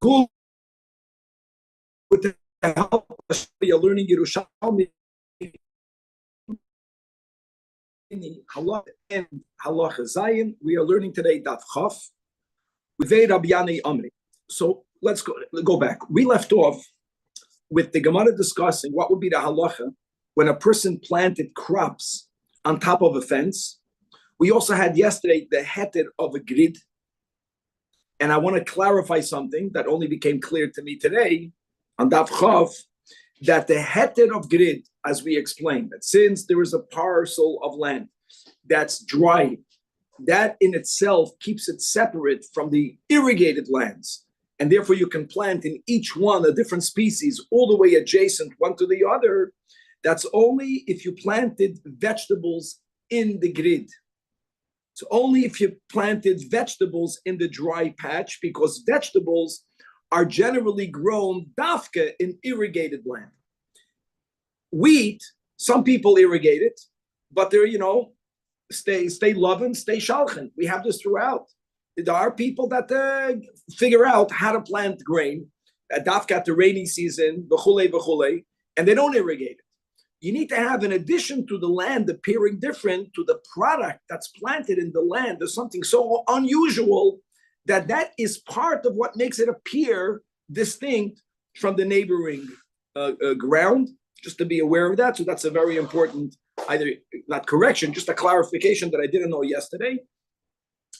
Cool. With the help of you're learning Yerushalmi Halach and Halach Zayin. We are learning today Daf Chaf with Rabbi Amri. So let's go back. We left off with the Gemara discussing what would be the halacha when a person planted crops on top of a fence. We also had yesterday the heter of a grid. And I want to clarify something that only became clear to me today on Daf Chav, that the heter of grid, as we explained, that since there is a parcel of land that's dry, that in itself keeps it separate from the irrigated lands. And therefore you can plant in each one a different species all the way adjacent one to the other. That's only if you planted vegetables in the grid. So only if you planted vegetables in the dry patch, because vegetables are generally grown dafka in irrigated land. Wheat, some people irrigate it, but they're, stay loving, stay shalchen. We have this throughout. There are people that figure out how to plant grain, dafka at the rainy season, v'chulei, and they don't irrigate it. You need to have, in addition to the land appearing different, to the product that's planted in the land, there's something so unusual that is part of what makes it appear distinct from the neighboring ground, just to be aware of that. So that's a very important, either not correction, just a clarification that I didn't know yesterday.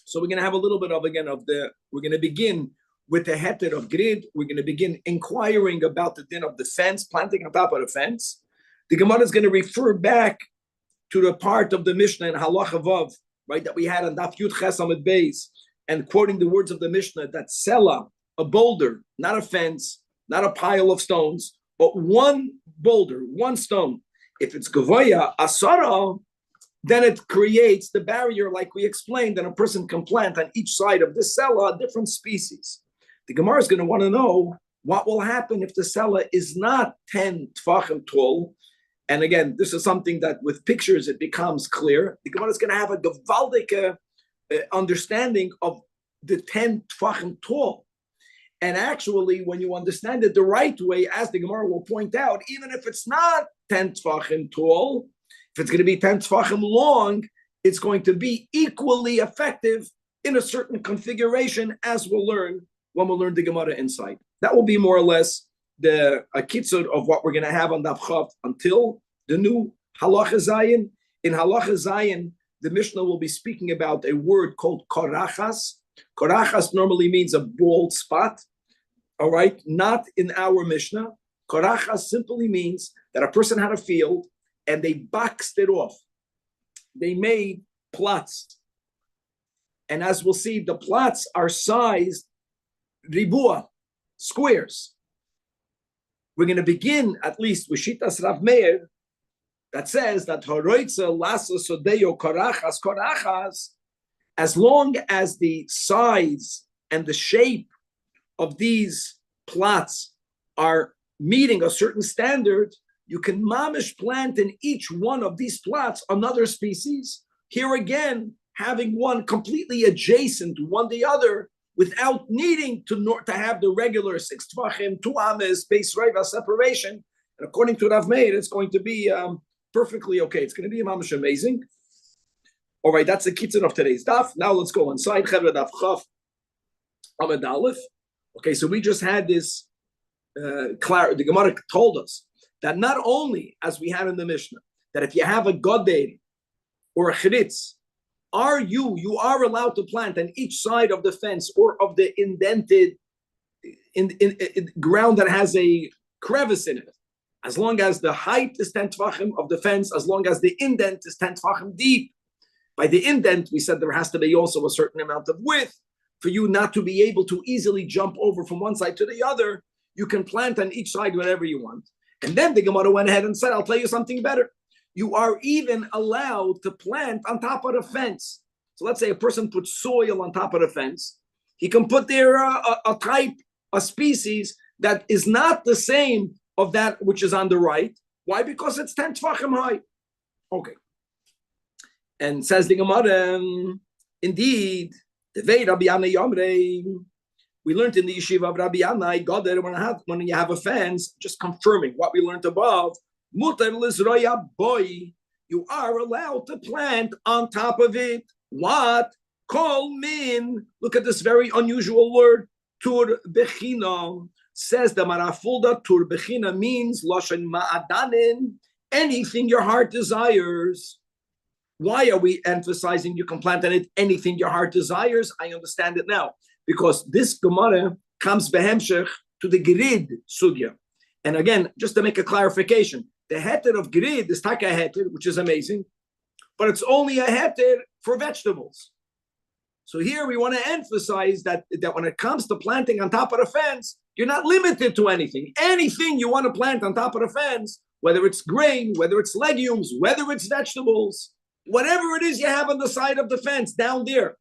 So we're going to have a little bit of, we're going to begin with the heter of grid. We're going to begin inquiring about the din of the fence, planting on top of the fence. The Gemara is going to refer back to the part of the Mishnah in Halacha Vav, right, that we had on Daf Yud Ches Amud Beis, and quoting the words of the Mishnah that Sela, a boulder, not a fence, not a pile of stones, but one boulder, one stone. If it's Gavoya, Asara, then it creates the barrier, like we explained, that a person can plant on each side of this Sela a different species. The Gemara is going to want to know what will happen if the Sela is not 10 Tfachim tall. And again, this is something that with pictures it becomes clear. The Gemara is going to have a gewaldige understanding of the 10 tfachim tall. And actually, when you understand it the right way, as the Gemara will point out, even if it's not 10 tfachim tall, if it's going to be 10 tfachim long, it's going to be equally effective in a certain configuration, as we'll learn when we'll learn the Gemara inside. That will be more or less the kitzur of what we're going to have on Daf Chav until the new Halacha Zayin. In Halacha Zayin, the Mishnah will be speaking about a word called korachas. Korachas normally means a bald spot, all right? Not in our Mishnah. Korachas simply means that a person had a field and they boxed it off. They made plots. And as we'll see, the plots are sized ribua, squares. We're going to begin, at least, with Shitas Rav Meir, that says that Horoitza Lasa Sodeo Korachas, as long as the size and the shape of these plots are meeting a certain standard, you can mamish plant in each one of these plots another species. Here again, having one completely adjacent to one the other, without needing to have the regular 6 tvachim, 2 ames, base reva separation. And according to Rav Meir, it's going to be perfectly okay. It's going to be mamish amazing. All right, that's the kitzur of today's daf. Now let's go inside. Chevra daf chaf amud aleph. Okay, so we just had this. The Gemara told us that not only, as we had in the Mishnah, that if you have a godei or a chritz, you are allowed to plant on each side of the fence or of the indented ground that has a crevice in it, as long as the height is 10 tvachim of the fence, as long as the indent is 10 tvachim deep. By the indent, we said there has to be also a certain amount of width for you not to be able to easily jump over from one side to the other. You can plant on each side whatever you want. And then the Gemara went ahead and said, I'll tell you something better. You are even allowed to plant on top of the fence. So let's say a person puts soil on top of the fence. He can put there a species that is not the same of that which is on the right. Why? Because it's 10 tfachim high. Okay. And says the Gemara, indeed, the Rabbi We learned in the yeshiva of Rabbi Yanai, God, when you have a fence, just confirming what we learned above, mutar lizroya boy, you are allowed to plant on top of it. What? Kol min. Look at this very unusual word. Tur bechina. Says the Marafulda, tur bechina means loshen ma'adanin, anything your heart desires. Why are we emphasizing you can plant on it anything your heart desires? I understand it now. Because this Gemara comes behemshech to the Grid Sugya. And again, just to make a clarification, the heter of Grid is taka heter, which is amazing, but it's only a heter for vegetables. So here we want to emphasize that when it comes to planting on top of the fence, you're not limited to anything. Anything you want to plant on top of the fence, whether it's grain, whether it's legumes, whether it's vegetables, whatever it is you have on the side of the fence down there,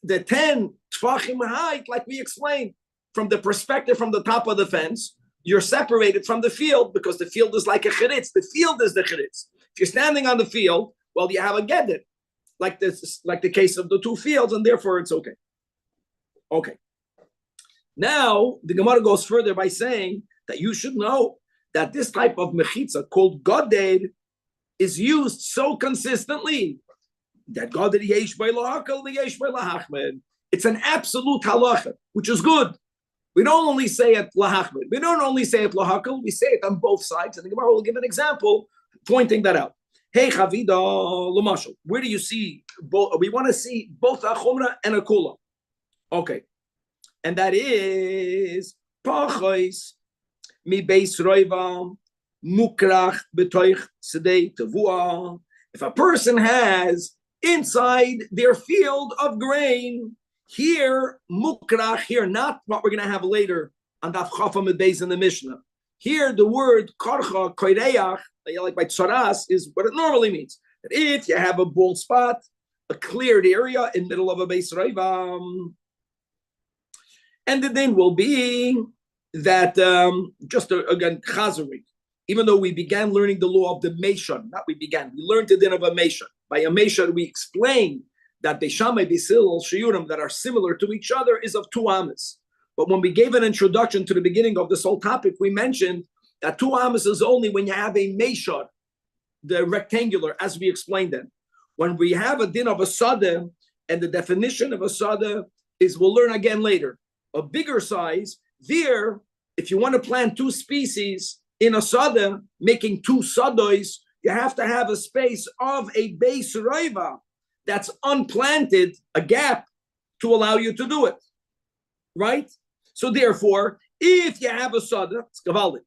the 10 tfachim height, like we explained, from the perspective from the top of the fence, you're separated from the field because the field is like a chiritz. The field is the chiritz. If you're standing on the field, well, you have a gedder, like this, like the case of the two fields, and therefore it's okay. Okay. Now the Gemara goes further by saying that you should know that this type of mechitza called goded is used so consistently that goded yesh by lahakal yesh by lahachmed. It's an absolute halacha, which is good. We don't only say it lahachmed. We don't only say it lahakal. We say it on both sides. And the Gemara will give an example pointing that out. Hey, Chavida Lamashal, where do you see both? We want to see both a chumrah and a kula. Okay. And that is pachos mi beis roiva mukrach betoich sedei tavua. If a person has inside their field of grain, here mukrach, here not what we're going to have later on daf chafa medbeis in the Mishnah. Here the word karcha koireach, like by tsaras, is what it normally means. That if you have a bald spot, a cleared area in the middle of a beis roiva, and the thing will be that again chazari. Even though we began learning the law of the Meshon, we learned the din of a Meshon. By a Meshon, we explained that the Shamay Bisil Shiurim that are similar to each other is of two amas. But when we gave an introduction to the beginning of this whole topic, we mentioned that two amas is only when you have a Meshon, the rectangular, as we explained then. When we have a din of a Sadeh, and the definition of a Sadeh is, we'll learn again later, a bigger size, there, if you want to plant two species in a sada, making two sadois, you have to have a space of a beis roiva that's unplanted, a gap, to allow you to do it. Right? So therefore, if you have a sada, it's gavaldik,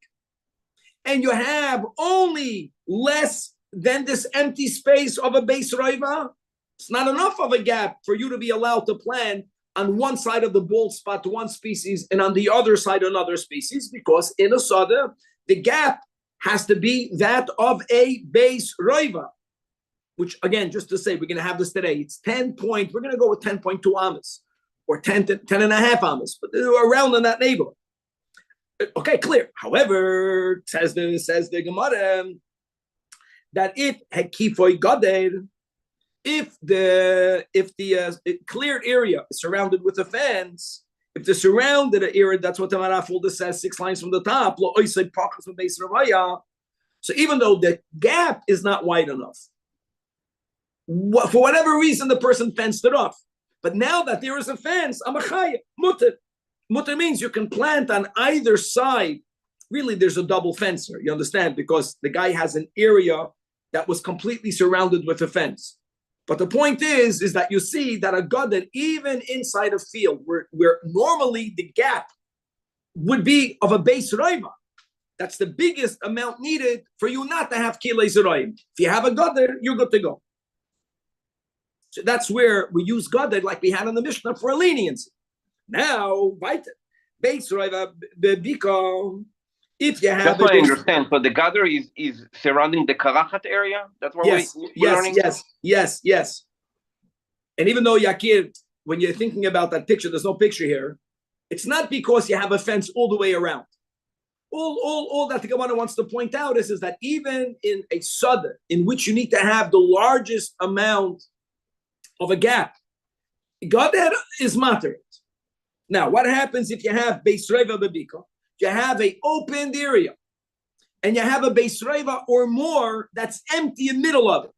and you have only less than this empty space of a beis roiva, it's not enough of a gap for you to be allowed to plant on one side of the bald spot one species and on the other side another species, because in a sada, the gap has to be that of a beis roiva, which again, just to say, we're going to have this today. It's 10 point, we're going to go with 10.2 amas or 10 and a half amas, but around in that neighborhood. Okay, clear. However, says the Gemara, that if hekifoi goded, if the cleared area is surrounded with a fence, if the surrounded area, that's what the Marafulda says 6 lines from the top. So even though the gap is not wide enough, for whatever reason, the person fenced it off. But now that there is a fence, amachaya, mutter. Mutter means you can plant on either side. Really, there's a double fencer, you understand? Because the guy has an area that was completely surrounded with a fence. But the point is that you see that a god that even inside a field where normally the gap would be of a beis roiva, that's the biggest amount needed for you not to have kilei zeroim. If you have a god there, you're good to go. So that's where we use god there, like we had in the Mishnah, for a leniency. Now, weiter, beis roiva bebika. If you have, that's what I understand. So the gather is surrounding the karachat area. That's what we're learning. Yes. And even though Yakir, when you're thinking about that picture, there's no picture here. It's not because you have a fence all the way around. All that the Gemara wants to point out is that even in a sada in which you need to have the largest amount of a gap, God is matter. Now, what happens if you have Beis Reva Bebika? You have an opened area, and you have a Beis Reva or more that's empty in the middle of it,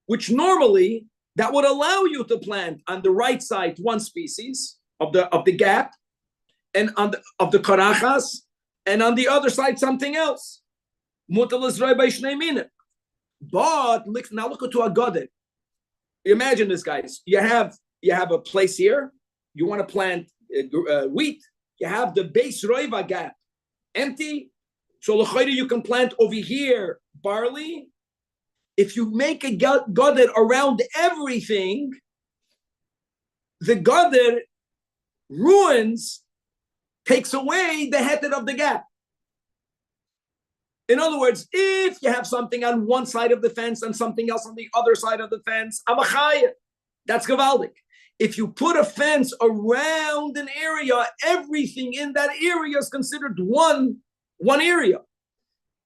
which normally that would allow you to plant on the right side one species of the gap, and on of the karachas, and on the other side something else. But now look at a godet. Imagine this, guys. You have a place here. You want to plant wheat. You have the Beis Reva gap empty. So you can plant over here barley. If you make a godet around everything, the godet takes away the heter of the gap. In other words, if you have something on one side of the fence and something else on the other side of the fence, that's gavaldik. If you put a fence around an area, everything in that area is considered one area.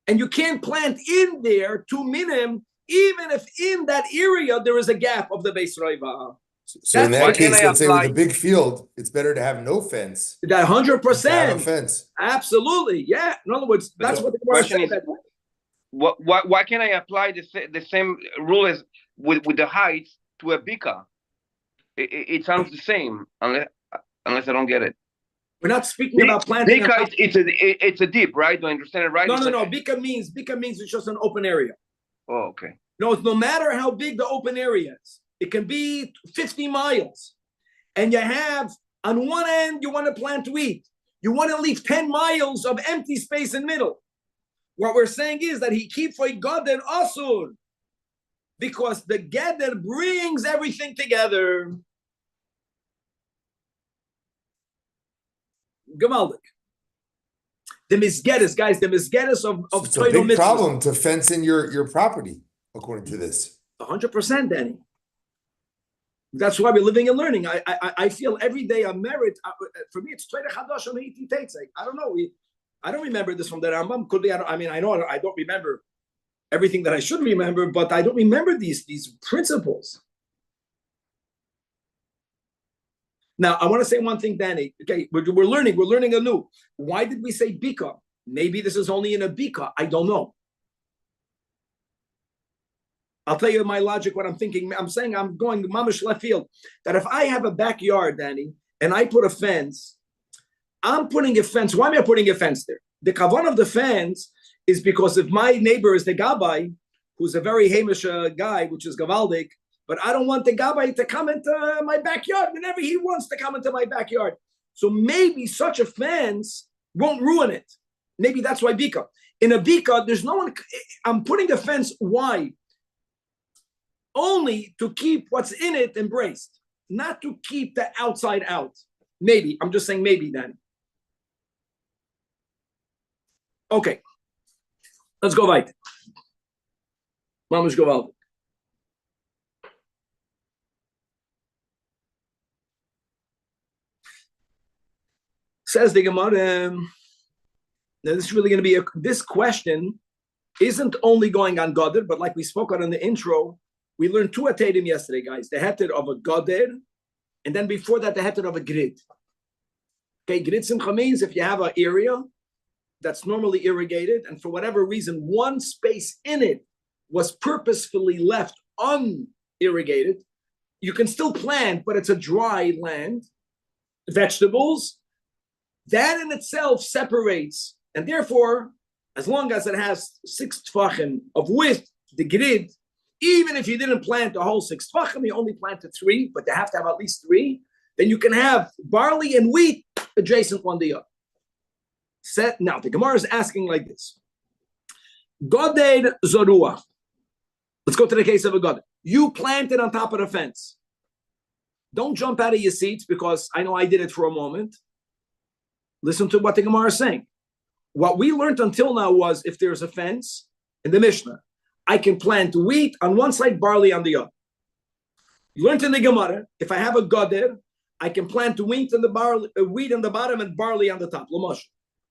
And you can't plant in there two minim, even if in that area there is a gap of the Beis Reva. So in that case, let's say with a big field, it's better to have no fence. 100%. Have a fence. Absolutely, yeah. In other words, that's what the question is. Why can't I apply the same rule as with the height to a bika? It sounds the same, unless I don't get it. We're not speaking about planting. Bika, it's a deep, right? Do I understand it right? No. Bika means it's just an open area. Oh, okay. No matter how big the open area is. It can be 50 miles. And you have, on one end, you want to plant wheat. You want to leave 10 miles of empty space in the middle. What we're saying is that he keep for Gader Asur. Because the Gader brings everything together. Gamaldik. The misgeddis, guys, the misgeddis of It's a big problem to fence in your property, according to this. 100%, Danny. That's why we're living and learning. I feel every day a merit. For me, it's Torah Chadash on Eiti Teitzei. I don't know. I don't remember this from the Rambam. Could be. I know I don't remember everything that I should remember, but I don't remember these principles. Now, I want to say one thing, Danny. Okay, we're learning anew. Why did we say bika? Maybe this is only in a bika. I don't know. I'll tell you my logic, what I'm thinking. I'm saying I'm going mamish left field. That if I have a backyard, Danny, and I put a fence, I'm putting a fence. Why am I putting a fence there? The kavan of the fence is because if my neighbor is the gabbai, who's a very hamish guy, which is gavaldik, but I don't want the gabbai to come into my backyard whenever he wants to come into my backyard. So maybe such a fence won't ruin it. Maybe that's why bika. In a bika, there's no one. I'm putting a fence. Why? Only to keep what's in it embraced, not to keep the outside out. Maybe. I'm just saying maybe then. Okay. Let's go weiter. Mamish go. Says the Gemara. Now this is really going to be this question isn't only going on Goder, but like we spoke on in the intro, we learned two atadim yesterday, guys. The heter of a Goder, and then before that, the heter of a grid. Okay, grid simcha means if you have an area that's normally irrigated, and for whatever reason, one space in it was purposefully left unirrigated, you can still plant, but it's a dry land, vegetables. That in itself separates, and therefore, as long as it has 6 tfachim of width, the grid, even if you didn't plant the whole 6 tfachim, you only planted 3, but you have to have at least 3, then you can have barley and wheat adjacent one to the other. Now, the Gemara is asking like this. Goded Zorua. Let's go to the case of a God. You planted on top of the fence. Don't jump out of your seats because I know I did it for a moment. Listen to what the Gemara is saying. What we learned until now was if there's a fence in the Mishnah, I can plant wheat on one side, barley on the other. You learned in the Gemara, if I have a goder, I can plant wheat on the bottom and barley on the top, lomosh,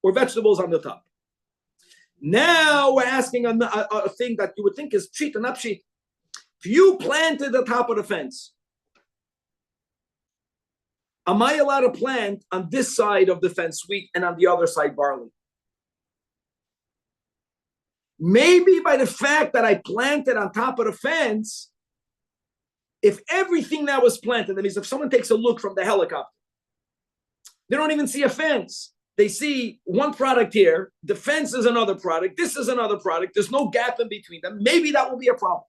or vegetables on the top. Now we're asking a thing that you would think is pshit and not pshit. If you planted the top of the fence, Am I allowed to plant on this side of the fence wheat and on the other side barley? Maybe by the fact that I planted on top of the fence, if everything that was planted, that means if someone takes a look from the helicopter, they don't even see a fence. They see one product here, the fence is another product, this is another product, there's no gap in between them. Maybe that will be a problem.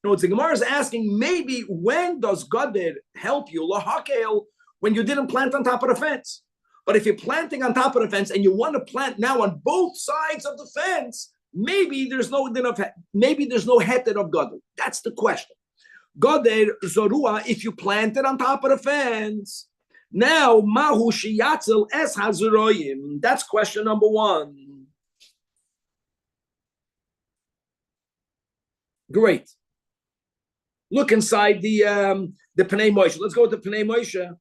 No, the Gemara is asking, maybe when does God help you, lahakel, when you didn't plant on top of the fence? But if you're planting on top of the fence and you want to plant now on both sides of the fence, maybe there's no heter of God. That's the question. God zorua, if you plant it on top of the fence, now mahu shiyatzel es hazuroyim. That's question number one. Great. Look inside the Pnei Moshe. Let's go to Pnei Moshe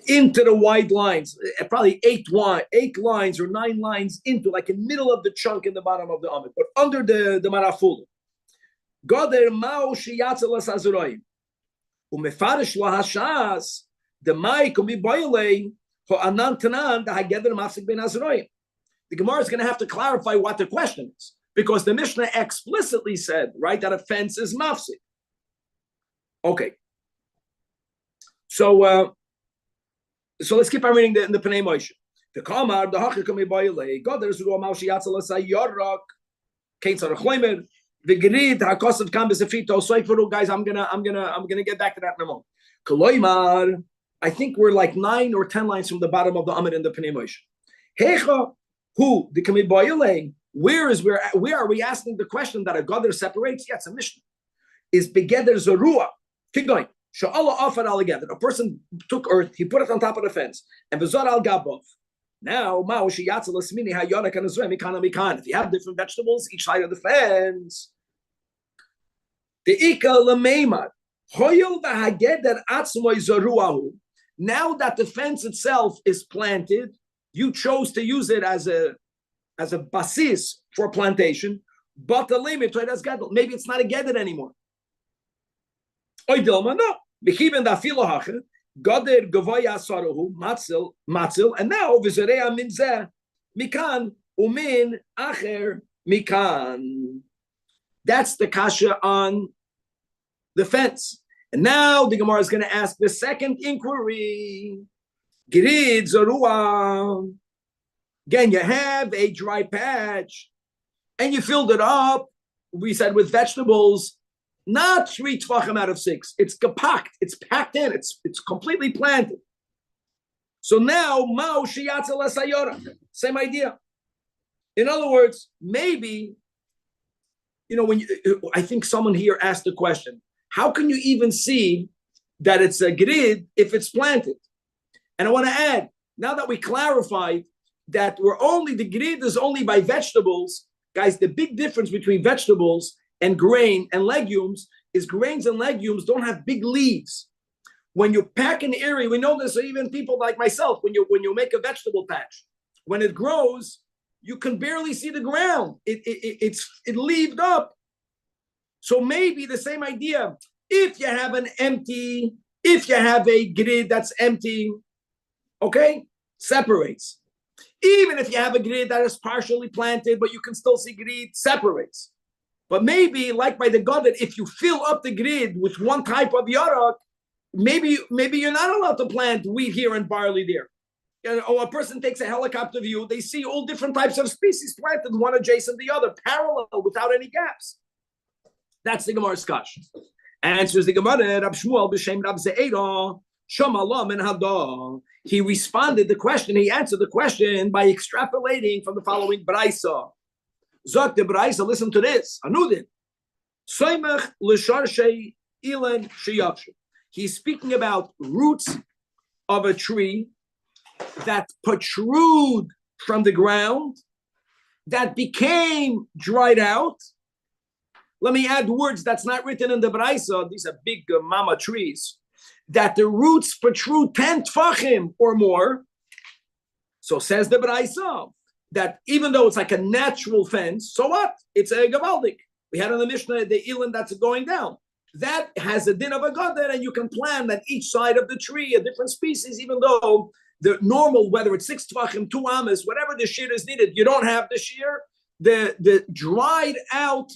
into the wide lines. Probably 8 lines or 9 lines into, like in the middle of the chunk in the bottom of the Amid, but under the Maraful. Goder mao shiyatzel es hazuroyim. Umefarish lahashas the mai can be boile for anan tanan the hageder mafsik ben hazuroyim. The Gemara is going to have to clarify what the question is, because the Mishnah explicitly said, right, that a fence is mafsik. Okay. So let's keep on reading in the Pnei Moshe. The Kamar, the Hachir can be boile. God, there's a mal shiyatzel es hayorak. Kain sarach chleimer. The Gerid hakosav kambes afito. So guys, I'm gonna get back to that in a moment. Koloimar. I think we're like 9 or 10 lines from the bottom of the Amid in the Pnei Moshe. Hecha, who the Kami Boyele? Where are we asking the question that a Gadol separates? Yeah, it's a Mishnah. Is begeder zorua? Keep going. Sha'ala offer altogether. A person took earth, he put it on top of the fence, and bezor al gabov. Now, ma'u sheyatzel esmini hayonak and azrem mikana mikan. If you have different vegetables each side of the fence, the ika lemeimad hoyol v'hageder atzmoy zoruahu. Now that the fence itself is planted, you chose to use it as a basis for plantation, but the limit to it as gadol. Maybe it's not a gedder anymore. No. Gader gavoya saruhu matzil, and now vizerea minzeh mikan umin acher mikan. That's the kasha on the fence. And now the Gemara is going to ask the second inquiry. Girid zorua. Again, you have a dry patch, and you filled it up. We said with vegetables, not 3 tvachim out of 6. It's gepakt. It's packed in. It's completely planted. So now, mao shiyatzel esayora. Same idea. In other words, maybe, I think someone here asked the question, how can you even see that it's a grid if it's planted? And I want to add, now that we clarified that the grid is only by vegetables, guys, the big difference between vegetables and grain and legumes is grains and legumes don't have big leaves. When you pack an area, we know this, even people like myself, when you make a vegetable patch, when it grows, you can barely see the ground. It's leaved up. So maybe the same idea. If you have a grid that's empty, okay, separates. Even if you have a grid that is partially planted, but you can still see grid, separates. But maybe, like by the God, that if you fill up the grid with one type of yarak, maybe you're not allowed to plant wheat here and barley there. Or a person takes a helicopter view, they see all different types of species planted, one adjacent to the other, parallel, without any gaps. That's the Gemara's kash. Answers the Gemara, Rab Shmuel b'shem Rab Ze'era, Shama min Hada. He answered the question by extrapolating from the following Braisa. Zok the Braisa, listen to this. Anudin. Soimach l'sharshei ilan sheyakshu. He's speaking about roots of a tree that protrude from the ground, that became dried out. Let me add words that's not written in the Braisa. These are big mama trees. That the roots protrude 10 tfachim or more. So says the Braisa that even though it's like a natural fence, so what? It's a gavaldik. We had on the Mishnah the ilan that's going down. that has a din of a goder, and you can plant on each side of the tree a different species, even though the normal, whether it's 6 tvachim, 2 amas, whatever the shear is needed, you don't have the shear. The dried out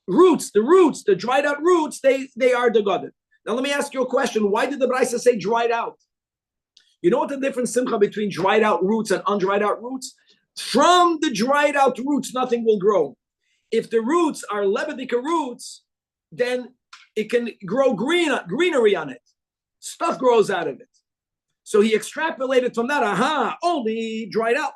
roots, the dried out roots, they are the goder. Now let me ask you a question. Why did the Brisa say dried out? You know what the difference, Simcha, between dried out roots and undried out roots? From the dried out roots, nothing will grow. If the roots are lebedika roots, then it can grow greenery on it. Stuff grows out of it. So he extrapolated from that, only dried out,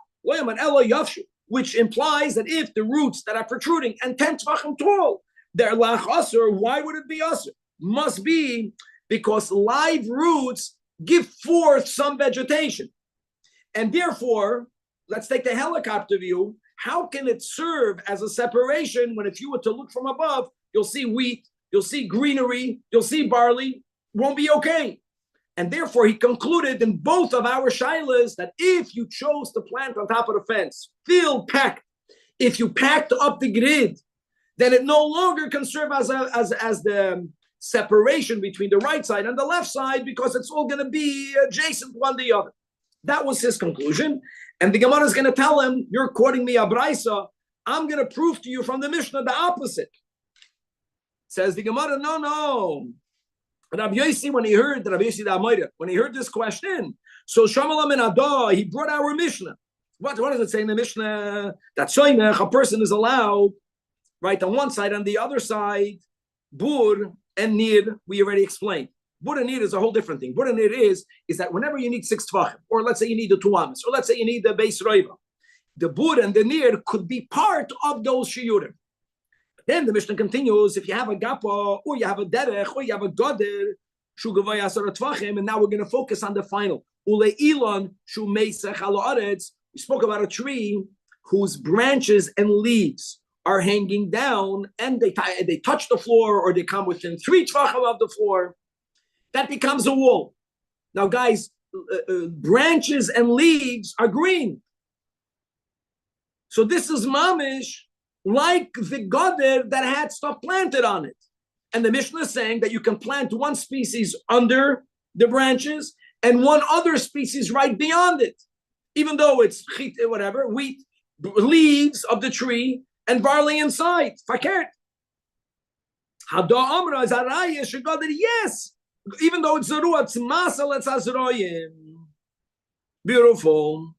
which implies that if the roots that are protruding and 10 tvachim tall, they're lach asur, why would it be asur? Must be because live roots give forth some vegetation. And therefore, let's take the helicopter view. How can it serve as a separation when if you were to look from above, you'll see wheat, you'll see greenery, you'll see barley, won't be okay. And therefore, he concluded in both of our shilas that if you chose to plant on top of the fence, filled, packed, if you packed up the grid, then it no longer can serve as the separation between the right side and the left side because it's all going to be adjacent one to the other. That was his conclusion. And the Gemara is going to tell him, you're quoting me a Braisa, I'm going to prove to you from the Mishnah the opposite. Says the Gemara, no. Rabbi Yossi, when he heard this question, so Shamalam and Adah, he brought our Mishnah. What does it say in the Mishnah? That Soimech, a person is allowed, right, on one side, on the other side, Bur and Nir, we already explained. Bur and Nir is a whole different thing. Bur and Nir is that whenever you need 6 tvachim, or let's say you need the 2 amas, or let's say you need the base roiva, the Bur and the Nir could be part of those shiurim. Then the Mishnah continues, if you have a gapa, or you have a derech, or you have a goder, shugavay asar tvachim, and now we're going to focus on the final. Ule ilon shu meisech ala aretz. We spoke about a tree whose branches and leaves are hanging down, and they touch the floor, or they come within 3 tvachim of the floor. That becomes a wall. Now, guys, branches and leaves are green. So this is mamish, like the goder that had stuff planted on it. And the Mishnah is saying that you can plant one species under the branches and one other species right beyond it, even though it's wheat, leaves of the tree, and barley inside. Fakert. Hada Amra is Araya Shagoder, yes, even though it's Zerua, it's Masal, it's Azroyim. Beautiful.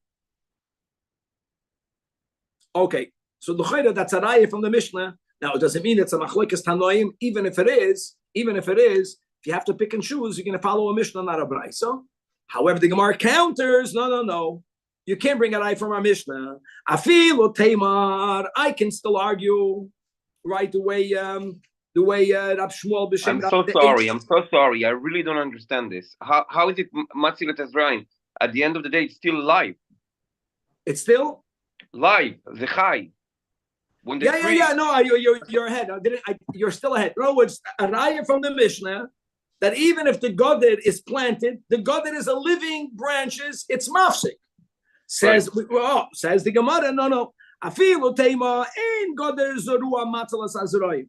Okay. So the Chayra, that's a raya from the Mishnah. Now, it doesn't mean it's a machlekes tanoim. Even if it is, if you have to pick and choose, you're going to follow a Mishnah, not a Braisa. However, the Gemara counters, no. You can't bring a raya from our Mishnah. Afilu teimar, I can still argue, right, the way Rab Shmuel B'Shem. I'm so sorry. I really don't understand this. How is it Matzilat Ezraim? At the end of the day, it's still live. It's still live. Zechai. No, you're ahead. You're still ahead. In other words, a raya from the Mishnah that even if the goder is planted, the goder is a living branches. It's mafsik. Says the Gemara. No. Afilu teima ein goder zorua matzalas azroim.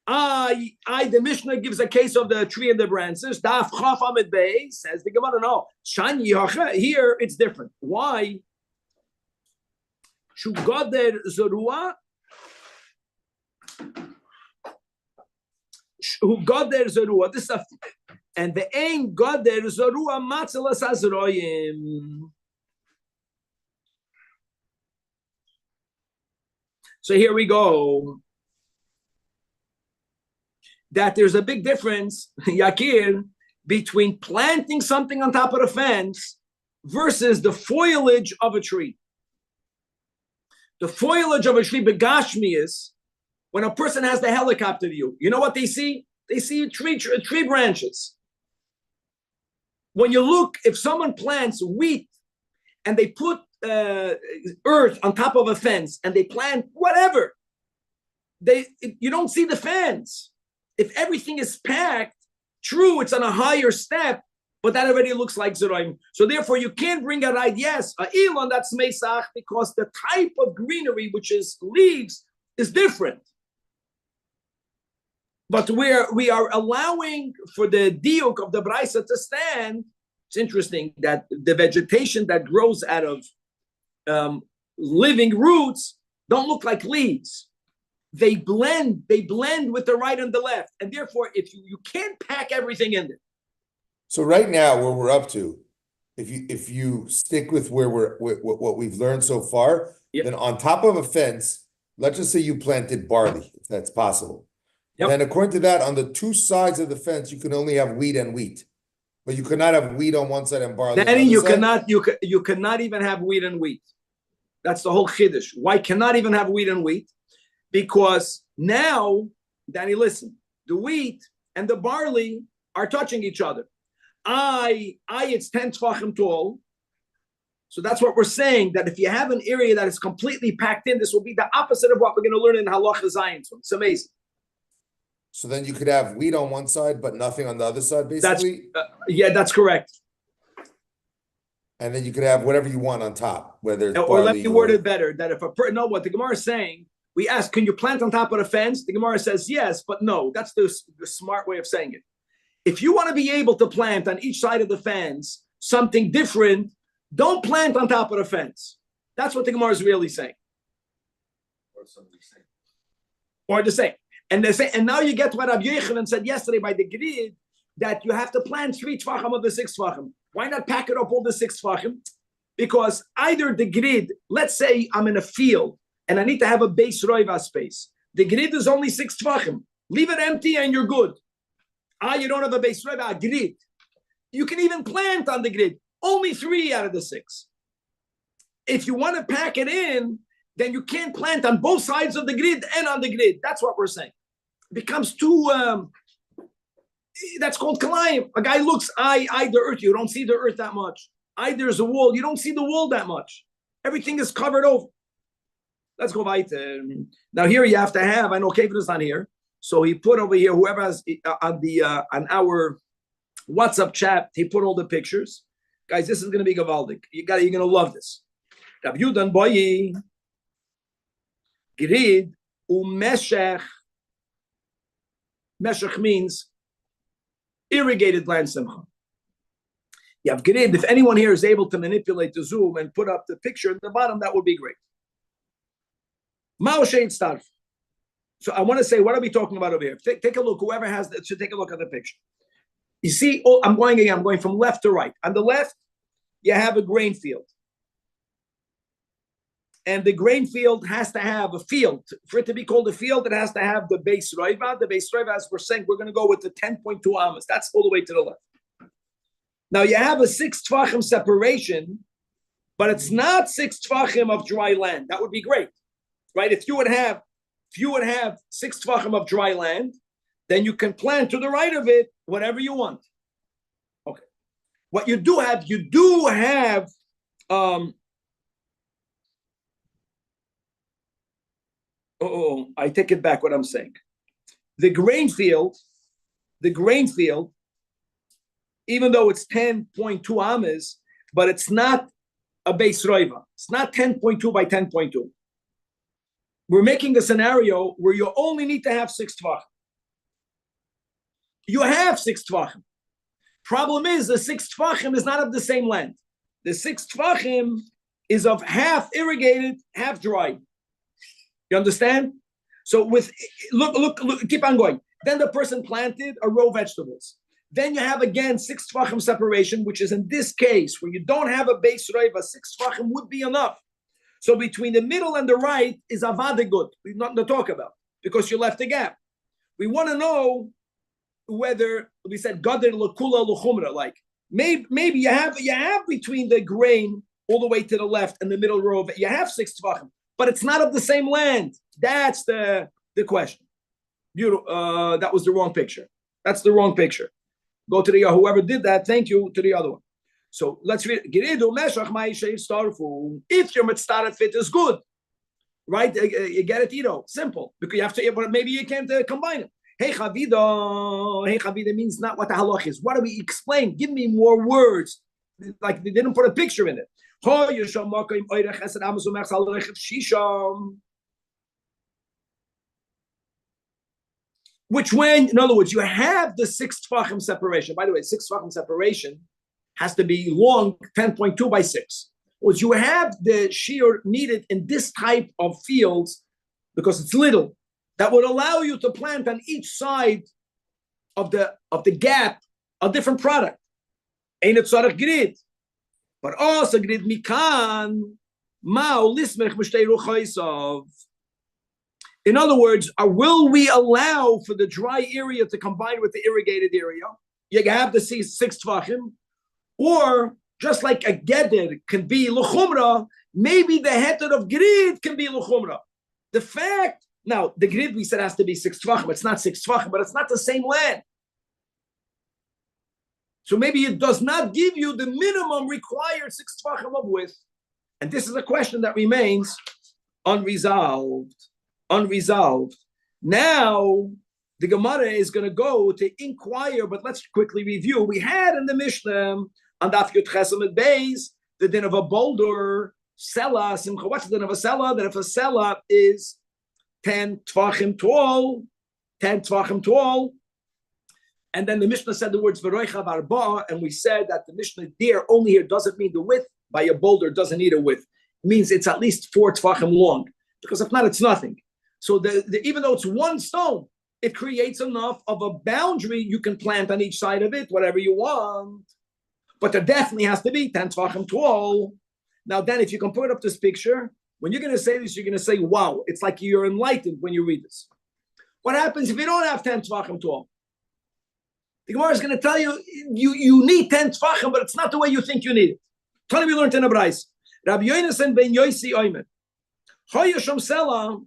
The Mishnah gives a case of the tree and the branches. Daf chaf amid bey, says the Gemara. No, shani here it's different. Why? Shu goder zorua, This is and the ein goder zorua matzalas azroim. So here we go. That there's a big difference, Yakir, between planting something on top of the fence versus the foliage of a tree. The foliage of a tree, begashmius, when a person has the helicopter view, you know what they see? They see tree branches. When you look, if someone plants wheat and they put earth on top of a fence and they plant whatever, you don't see the fence. If everything is packed, true, it's on a higher step, but that already looks like Zeroim. So therefore, you can't bring a right, yes, a Elon, that's Mesach, because the type of greenery, which is leaves, is different. But we are allowing for the diuk of the brisa to stand. It's interesting that the vegetation that grows out of living roots don't look like leaves. They blend with the right and the left, and therefore, if you can't pack everything in there. So right now, where we're up to, if you stick with what we've learned so far, Yep. then on top of a fence, let's just say you planted barley, if that's possible. Yep. Then according to that, on the two sides of the fence, you can only have wheat and wheat, but you cannot have wheat on one side and barley on the Danny, other side. you cannot even have wheat and wheat. That's the whole chiddush. Why cannot even have wheat and wheat? Because now, Danny, listen, the wheat and the barley are touching each other. It's 10 tefachim tall. So that's what we're saying, that if you have an area that is completely packed in, this will be the opposite of what we're going to learn in Halacha Zayin. So it's amazing. So then you could have wheat on one side, but nothing on the other side, basically? That's correct. And then you could have whatever you want on top, whether it's Or let barley me word it better, that if what the Gemara is saying, we ask, can you plant on top of the fence? The Gemara says yes, but no. That's the smart way of saying it. If you want to be able to plant on each side of the fence something different, don't plant on top of the fence. That's what the Gemara is really saying. Or the same. And they say, and now you get what Rabbi Yochanan said yesterday by the grid, that you have to plant 3 tefachim of the 6 tefachim. Why not pack it up all the 6 tefachim? Because either the grid, let's say I'm in a field and I need to have a base roiva space. The grid is only 6 tefachim. Leave it empty and you're good. You don't have a base roiva, grid. You can even plant on the grid. Only 3 out of the 6. If you want to pack it in, then you can't plant on both sides of the grid and on the grid. That's what we're saying. It becomes too, that's called kalayim. A guy looks, the earth, you don't see the earth that much. There's a wall, you don't see the wall that much. Everything is covered over. Let's go weiter. Now here you have to have, I know Kevin is not here, so he put over here, whoever has on our WhatsApp chat, he put all the pictures. Guys, this is going to be gavaldik. You're going to love this. Rabbi Yudan boyi, grid umeshech. Meshech means irrigated land simcha. You have grid. If anyone here is able to manipulate the Zoom and put up the picture at the bottom, that would be great. Ma'oshein starf. So I want to say, what are we talking about over here? Take a look. Whoever has that should take a look at the picture. You see, I'm going from left to right. On the left, you have a grain field. And the grain field has to have a field. For it to be called a field, it has to have the base roiva. The base roiva, as we're saying, we're going to go with the 10.2 amas. That's all the way to the left. Now you have a 6 tefachim separation, but it's not 6 tefachim of dry land. That would be great, right? If you would have 6 tefachim of dry land, then you can plant to the right of it whatever you want. Okay. What you do have, I take it back what I'm saying. The grain field, even though it's 10.2 amas, but it's not a base roiva. It's not 10.2 by 10.2. We're making a scenario where you only need to have 6 tefachim. You have 6 tefachim. Problem is, the 6 tefachim is not of the same land. The 6 tefachim is of half irrigated, half dry. You understand? So look, keep on going. Then the person planted a row of vegetables. Then you have again 6 tefachim separation, which is in this case where you don't have a base roiva, 6 tefachim would be enough. So between the middle and the right is avadigud. We've nothing to talk about because you left a gap. We want to know whether we said gader lekula luchumra, like maybe you have between the grain all the way to the left and the middle row of it, you have 6 tefachim. But it's not of the same land. That's the question. That was the wrong picture. That's the wrong picture. Go to whoever did that. Thank you to the other one. So let's read. If your mitzvah fit is good, right? You get it, simple. Because you have to, but maybe you can't combine it. Hey chavida means not what the halach is. What do we explain? Give me more words. Like they didn't put a picture in it. which when, in other words, you have the 6 tefachim separation. By the way, 6 tefachim separation has to be long, 10.2 by 6. Which you have the shear needed in this type of fields because it's little, that would allow you to plant on each side of the gap a different product. Ain't it tzarich grid? But also grid mikan ma'u lismech b'shtei ruchaisav. In other words, will we allow for the dry area to combine with the irrigated area? You have to see 6 tvachim, or just like a geder can be l'chumra, maybe the heter of grid can be l'chumra. The fact, now the grid we said has to be 6 tvachim. It's not 6 tvachim, but it's not the same land. So maybe it does not give you the minimum required 6 tvachim of width. And this is a question that remains unresolved. Now, the Gemara is going to go to inquire, but let's quickly review. We had in the Mishnah, on Daf Yud Chesed at Beis, the din of a boulder, sela, simcha. What's the din of a sela? That if a sela is 10 tvachim tall, and then the Mishnah said the words v'roicha v'arba, and we said that the Mishnah there only here doesn't mean the width. By a boulder doesn't need a width. It means it's at least 4 tvachim long, because if not, it's nothing. So even though it's 1 stone, it creates enough of a boundary you can plant on each side of it, whatever you want. But there definitely has to be 10 tvachim tall. Now then, if you can put up this picture, when you're going to say this, you're going to say, wow, it's like you're enlightened when you read this. What happens if you don't have 10 tvachim tall? The Gemara is going to tell you, you need 10 tvachim, but it's not the way you think you need it. Tell me we learned in a Brais. Rabbi Yonasan ben Yosi Oymer. Hoyasham Sela,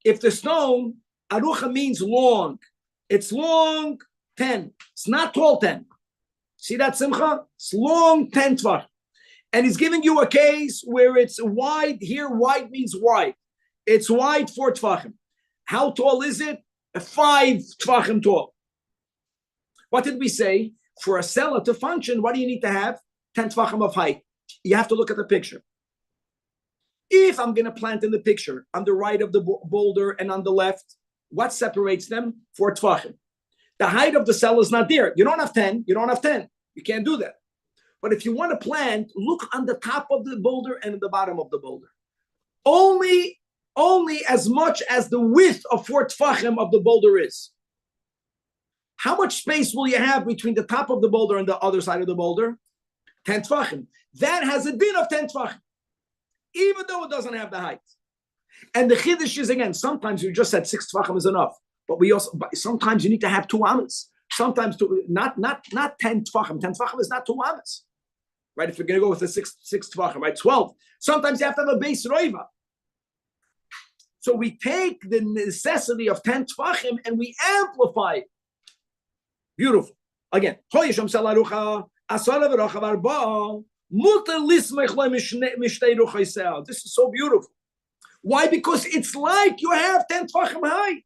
if the stone, arucha means long. It's long 10. It's not tall 10. See that, Simcha? It's long 10 tvach. And he's giving you a case where it's wide. Here, wide means wide. It's wide 4 tvachim. How tall is it? 5 tvachim tall. What did we say? For a cellar to function, what do you need to have? 10 tvachim of height. You have to look at the picture. If I'm going to plant in the picture on the right of the boulder and on the left, what separates them? 4 tvachim. The height of the cell is not there. You don't have 10. You don't have 10. You can't do that. But if you want to plant, look on the top of the boulder and at the bottom of the boulder. Only as much as the width of 4 tvachim of the boulder is. How much space will you have between the top of the boulder and the other side of the boulder? 10 tvachim. That has a din of 10 tvachim, even though it doesn't have the height. And the chiddush is, again, sometimes you just said 6 tvachim is enough, but sometimes you need to have 2 amas. Sometimes not 10 tvachim. 10 tvachim is not 2 amas, right? If you're going to go with the 6 tvachim, right? 12. Sometimes you have to have a base roiva. So we take the necessity of 10 tvachim and we amplify it. Beautiful. Again, this is so beautiful. Why? Because it's like you have 10 tvachim height.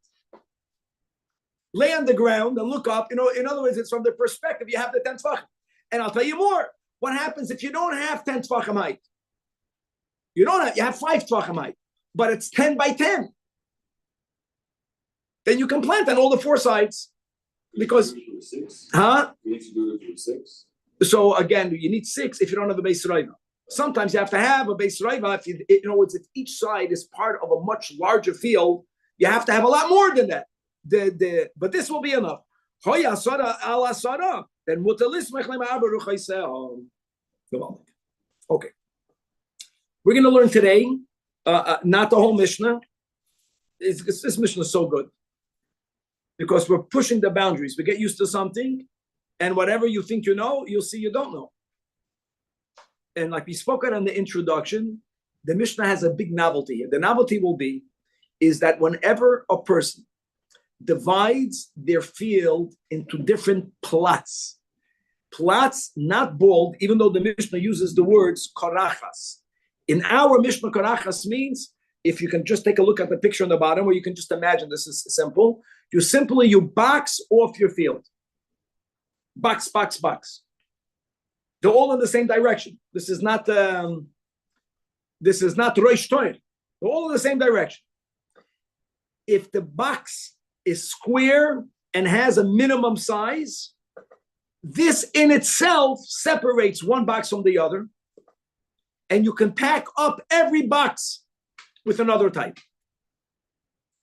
Lay on the ground and look up. In other words, it's from the perspective you have the 10 tvachim. And I'll tell you more. What happens if you don't have 10 tvachim height? You have 5 tvachim height, but it's 10 by 10. Then you can plant on all the 4 sides. Because, You need to do it with 6. So again, you need 6 if you don't have a base raiva. Sometimes you have to have a base raiva if each side is part of a much larger field. You have to have a lot more than that. But this will be enough. Then okay. We're going to learn today, not the whole Mishnah. This Mishnah is so good. Because we're pushing the boundaries. We get used to something, and whatever you think you know, you'll see you don't know. And like we spoke on in the introduction, the Mishnah has a big novelty here. The novelty is that whenever a person divides their field into different plots, not bald, even though the Mishnah uses the words karachas. In our Mishnah, karachas means, if you can just take a look at the picture on the bottom, or you can just imagine this is simple. You box off your field. Box. They're all in the same direction. This is not Rosh Toir. They're all in the same direction. If the box is square, and has a minimum size, this in itself separates one box from the other, and you can pack up every box with another type.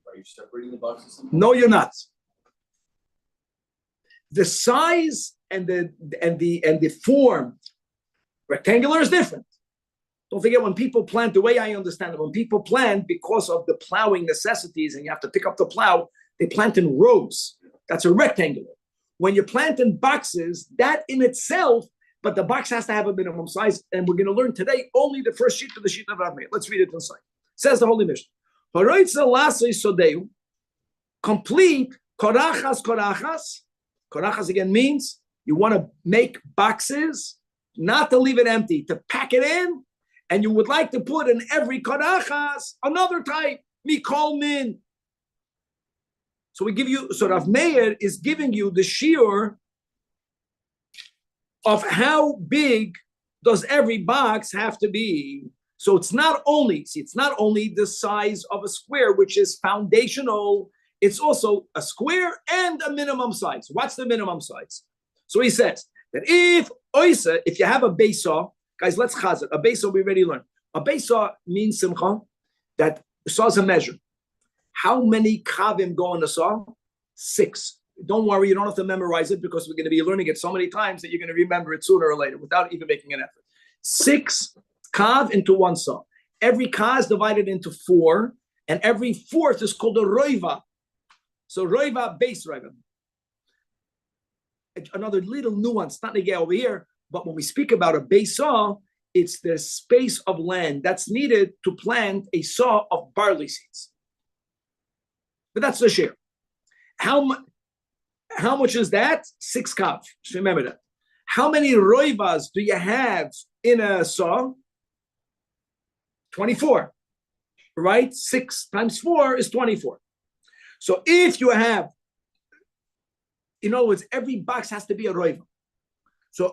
Are you separating the boxes? No, you're not. The size and the form, rectangular is different. Don't forget, when people plant, the way I understand it, when people plant because of the plowing necessities and you have to pick up the plow, they plant in rows. That's a rectangular. When you plant in boxes, that in itself, but the box has to have a minimum size, and we're going to learn today only the first sheet of the sheet of Rabbi. Let's read it inside. Says the Holy Mishnah. Complete korachas korachas. Korachas again means you want to make boxes, not to leave it empty, to pack it in, and you would like to put in every korachas another type, mikol min. So we give you, so Rav Meir is giving you the shiur of how big does every box have to be. So it's not only the size of a square, which is foundational, it's also a square and a minimum size. What's the minimum size? So he says that if you have a base saw, guys, let's chazar. A base saw we already learned. A base saw means, Simcha, that saw is a measure. How many kavim go in a saw? 6. Don't worry, you don't have to memorize it because we're going to be learning it so many times that you're going to remember it sooner or later without even making an effort. 6 kav into one saw. Every kav is divided into 4, and every fourth is called a roiva. So roiva, base roiva. Another little nuance, not to get over here, but when we speak about a base saw, it's the space of land that's needed to plant a saw of barley seeds. But that's the share. How much is that? 6 kav. Just remember that. How many roivas do you have in a saw? 24. Right? 6 times 4 is 24. So if you have, in other words, every box has to be a roiva. So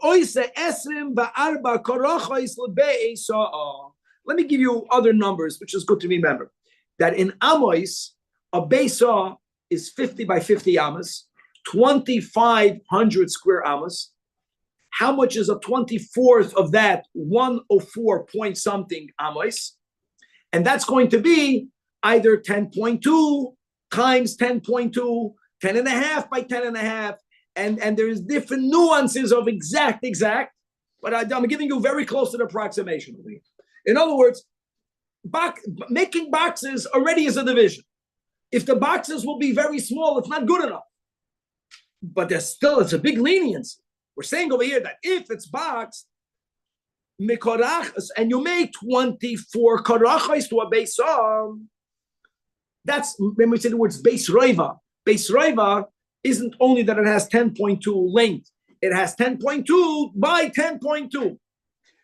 let me give you other numbers, which is good to remember. That in Amos, a base saw is 50 by 50 amas, 2,500 square amas. How much is a 24th of that? 104 point something amos. And that's going to be either 10.2 times 10.2, 10.5 by 10.5. And there's different nuances of exact, but I'm giving you very close to the approximation. In other words, making boxes already is a division. If the boxes will be very small, it's not good enough. But it's a big leniency. We're saying over here that if it's boxed, and you make 24 korachos to a base saw, that's when we say the words base roiva. Base roiva isn't only that it has 10.2 length, it has 10.2 by 10.2.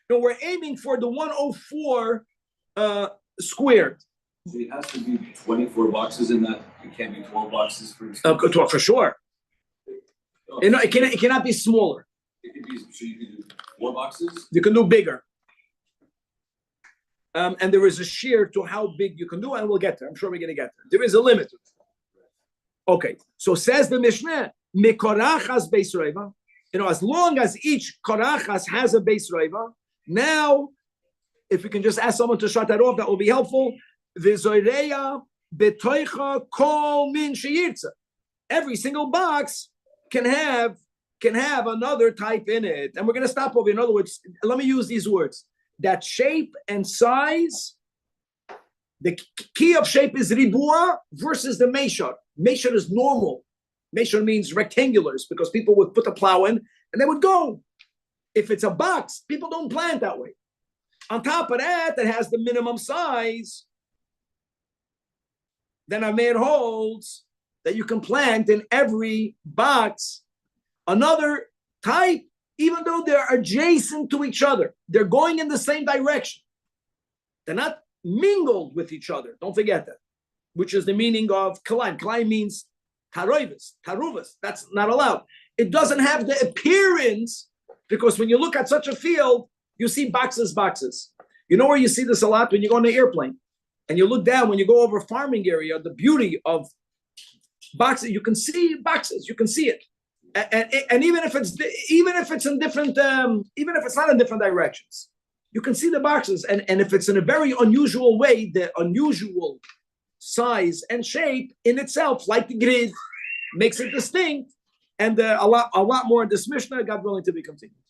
No, we're aiming for the 104 squared. So it has to be 24 boxes in that. It can't be 12 boxes for for sure. It cannot be smaller. It could be, so you can do 4 boxes? You can do bigger. And there is a shear to how big you can do, and we'll get there. I'm sure we're going to get there. There is a limit. Okay, so says the Mishnah, Mikorachas beis roiva. As long as each korachas has a beis roiva. Now, if we can just ask someone to shut that off, that will be helpful. V'zoreya betoicha kol min sheyirtza. Every single box can have another type in it, and we're going to stop over. In other words, let me use these words: that shape and size. The key of shape is ribua versus the meishar. Meishar is normal. Meishar means rectangulars because people would put a plow in and they would go. If it's a box, people don't plant that way. On top of that, it has the minimum size. Then Amir holds that you can plant in every box another type, even though they're adjacent to each other. They're going in the same direction. They're not mingled with each other. Don't forget that, which is the meaning of kalayim. Kalayim means taruvas. That's not allowed. It doesn't have the appearance, because when you look at such a field, you see boxes. You know where you see this a lot? When you go on an airplane and you look down, when you go over a farming area, the beauty of boxes. You can see boxes. You can see it, and even if it's in different, even if it's not in different directions, you can see the boxes. And if it's in a very unusual way, the unusual size and shape in itself, like the grid, makes it distinct. And a lot more in this Mishnah. God willing to be continued.